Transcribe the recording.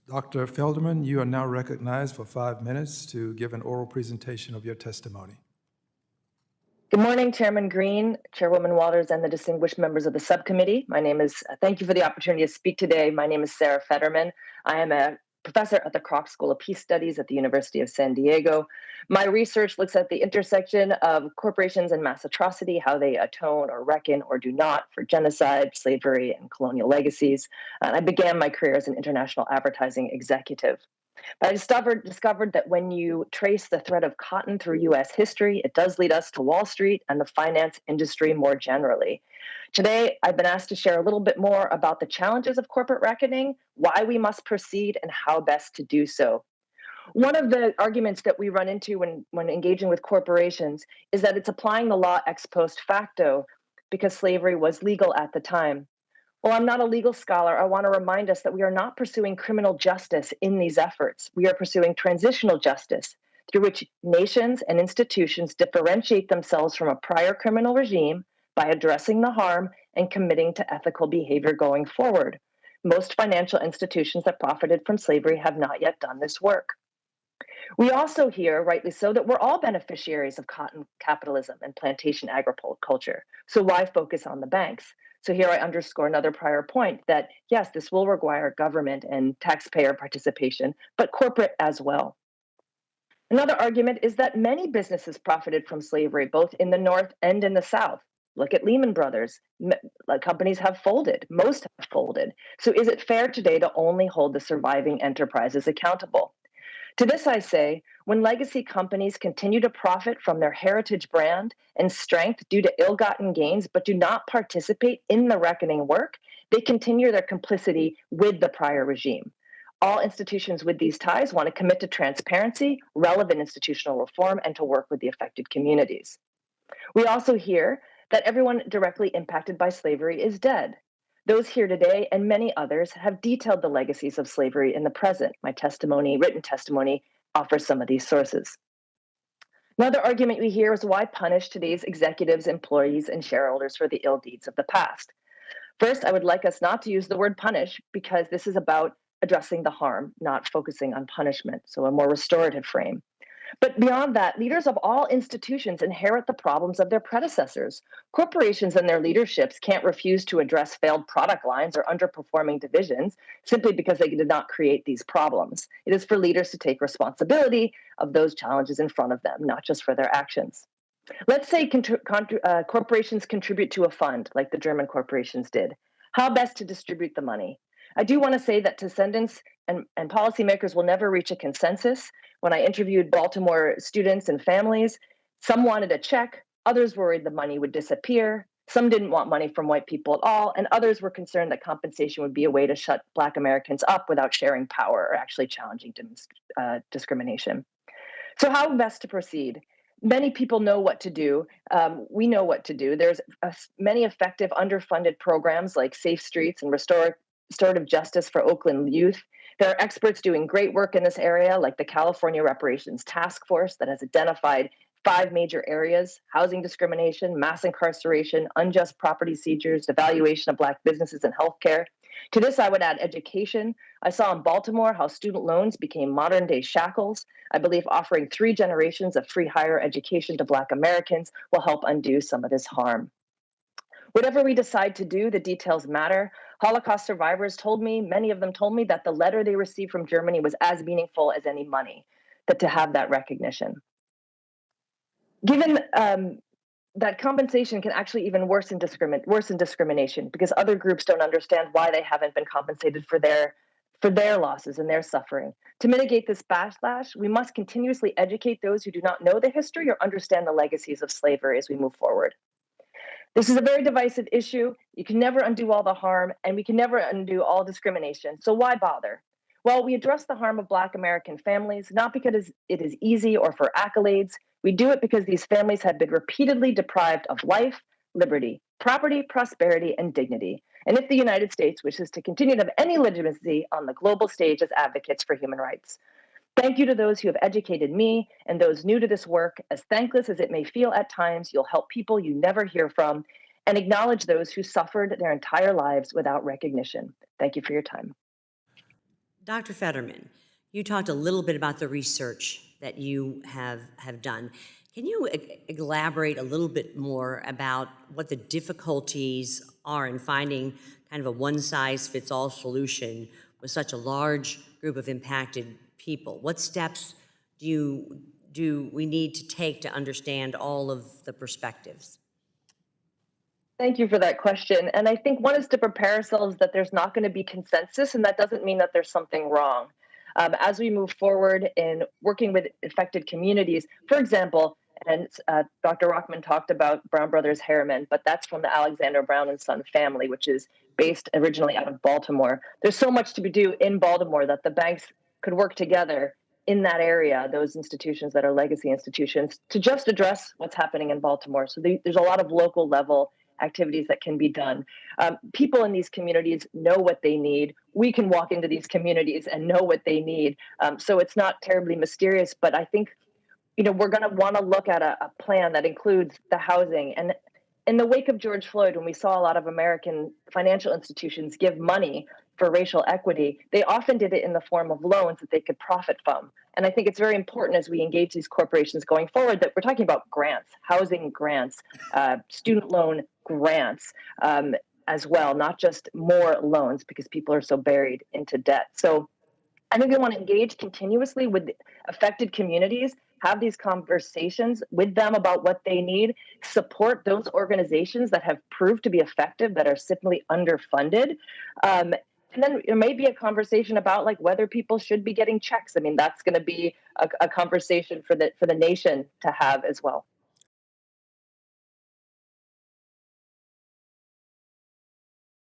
Dr. Federman, you are now recognized for 5 minutes to give an oral presentation of your testimony. Good morning, Chairman Green, Chairwoman Waters, and the distinguished members of the subcommittee. Thank you for the opportunity to speak today. My name is Sarah Federman. I am a professor at the Kroc School of Peace Studies at the University of San Diego. My research looks at the intersection of corporations and mass atrocity, how they atone or reckon or do not for genocide, slavery, and colonial legacies. And I began my career as an international advertising executive. I discovered that when you trace the thread of cotton through US history, it does lead us to Wall Street and the finance industry more generally. Today, I've been asked to share a little bit more about the challenges of corporate reckoning, why we must proceed, and how best to do so. One of the arguments that we run into when engaging with corporations is that it's applying the law ex post facto because slavery was legal at the time. While I'm not a legal scholar, I want to remind us that we are not pursuing criminal justice in these efforts. We are pursuing transitional justice through which nations and institutions differentiate themselves from a prior criminal regime by addressing the harm and committing to ethical behavior going forward. Most financial institutions that profited from slavery have not yet done this work. We also hear, rightly so, that we're all beneficiaries of cotton capitalism and plantation agriculture. So why focus on the banks? So here I underscore another prior point that, yes, this will require government and taxpayer participation, but corporate as well. Another argument is that many businesses profited from slavery, both in the North and in the South. Look at Lehman Brothers. Companies have folded, most have folded. So is it fair today to only hold the surviving enterprises accountable? To this I say, when legacy companies continue to profit from their heritage brand and strength due to ill-gotten gains, but do not participate in the reckoning work, they continue their complicity with the prior regime. All institutions with these ties want to commit to transparency, relevant institutional reform, and to work with the affected communities. We also hear that everyone directly impacted by slavery is dead. Those here today and many others have detailed the legacies of slavery in the present. My written testimony, offers some of these sources. Another argument we hear is why punish today's executives, employees, and shareholders for the ill deeds of the past. First, I would like us not to use the word punish because this is about addressing the harm, not focusing on punishment, so a more restorative frame. But beyond that, leaders of all institutions inherit the problems of their predecessors. Corporations and their leaderships can't refuse to address failed product lines or underperforming divisions simply because they did not create these problems. It is for leaders to take responsibility of those challenges in front of them, not just for their actions. Let's say corporations contribute to a fund like the German corporations did. How best to distribute the money? I do want to say that descendants and policymakers will never reach a consensus. When I interviewed Baltimore students and families, some wanted a check, others worried the money would disappear, some didn't want money from white people at all, and others were concerned that compensation would be a way to shut Black Americans up without sharing power or actually challenging discrimination. So how best to proceed? Many people know what to do. We know what to do. There's many effective underfunded programs like Safe Streets and Restorative Justice for Oakland Youth. There are experts doing great work in this area, like the California Reparations Task Force that has identified 5 major areas: housing discrimination, mass incarceration, unjust property seizures, devaluation of Black businesses, and healthcare. To this, I would add education. I saw in Baltimore how student loans became modern-day shackles. I believe offering 3 generations of free higher education to Black Americans will help undo some of this harm. Whatever we decide to do, the details matter. Holocaust survivors told me, many of them told me, that the letter they received from Germany was as meaningful as any money, that to have that recognition. Given that compensation can actually even worsen discrimination because other groups don't understand why they haven't been compensated for their losses and their suffering. To mitigate this backlash, we must continuously educate those who do not know the history or understand the legacies of slavery as we move forward. This is a very divisive issue. You can never undo all the harm, and we can never undo all discrimination. So why bother? Well, we address the harm of Black American families, not because it is easy or for accolades. We do it because these families have been repeatedly deprived of life, liberty, property, prosperity, and dignity. And if the United States wishes to continue to have any legitimacy on the global stage as advocates for human rights. Thank you to those who have educated me and those new to this work. As thankless as it may feel at times, you'll help people you never hear from and acknowledge those who suffered their entire lives without recognition. Thank you for your time. Dr. Federman, you talked a little bit about the research that you have done. Can you elaborate a little bit more about what the difficulties are in finding kind of a one-size-fits-all solution with such a large group of impacted people? What steps do we need to take to understand all of the perspectives? Thank you for that question. And I think one is to prepare ourselves that there's not going to be consensus, and that doesn't mean that there's something wrong. As we move forward in working with affected communities, for example, and Dr. Rockman talked about Brown Brothers Harriman, but that's from the Alexander Brown and Son family, which is based originally out of Baltimore. There's so much to do in Baltimore that the banks could work together in that area, those institutions that are legacy institutions, to just address what's happening in Baltimore. So there's a lot of local level activities that can be done. People in these communities know what they need. We can walk into these communities and know what they need. So it's not terribly mysterious, but I think we're going to want to look at a plan that includes the housing. And in the wake of George Floyd, when we saw a lot of American financial institutions give money for racial equity, they often did it in the form of loans that they could profit from. And I think it's very important as we engage these corporations going forward that we're talking about grants, housing grants, student loan grants as well, not just more loans because people are so buried into debt. So I think we want to engage continuously with affected communities, have these conversations with them about what they need, support those organizations that have proved to be effective, that are simply underfunded. And then there may be a conversation about like whether people should be getting checks. I mean, that's going to be a conversation for the nation to have as well.